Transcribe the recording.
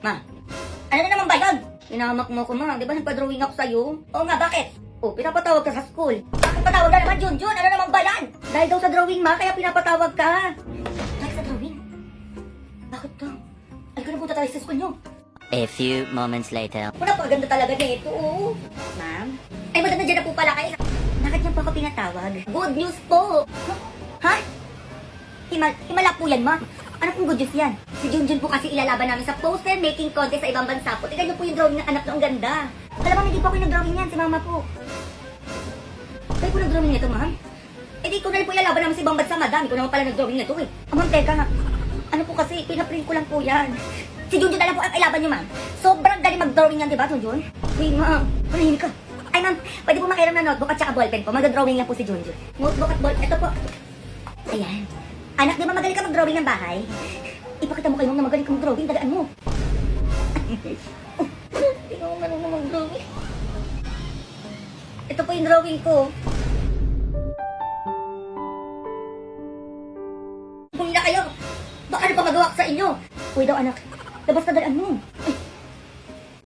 Ma, ano na naman ba yan? Pinahamak mo ko, ma. Di ba nagpa-drawing ako sa'yo? Oo nga, bakit? Oh, pinapatawag ka sa school. Bakit patawag ka naman, Junjun? Ano naman ba yan? Dahil daw sa drawing, ma, kaya pinapatawag ka. Dahil sa drawing? Bakit daw? Ay, ka na punta tayo sa school nyo. A few moments later. Wala pa, ganda talaga nito, oh. Ma'am? Ay, madam, nandiyan na po pala kayo. Bakit niyo po ako pinatawag? Good news po. Ha? Himala po yan, ma. Ano pong good news yan? Si Junjun po kasi ilalaban namin sa poster making contest sa ibang bansa po. Tignan niyo po yung drawing ng anak na ang ganda. Alam mo, hindi po ako yung nag-drawing yan, si mama po. Kayo po nag-drawing nito, ma'am? Eh di ko na rin po ilalaban namin sa ibang bansa, madam. Ikaw naman pala nag-drawing nito, eh. Ma'am, teka. Ano po kasi, pinaprint ko lang po yan. Si Junjun na lang po ang ilaban niyo, ma'am. Sobrang galing mag-drawing yan, di ba, Junjun? Uy, ma'am. Manahimik ka. Ay, ma'am, pwede po makiram na notebook at saka ballpen po. Mag-drawing lang po si Junjun. Notebook at ballpen. Ito po. Ayan. Anak, di ba magaling ka mag-drawing ng bahay? Ipakita mo kay ma'am na magaling ka mag-drawing. Tagaan mo. Tingnan mo marunong mag-drawing. Ito po yung drawing ko. Bumili na kayo. Baka ano pa magawa ko sa inyo? Uy daw, anak. Labas na dalaan mo. Ay,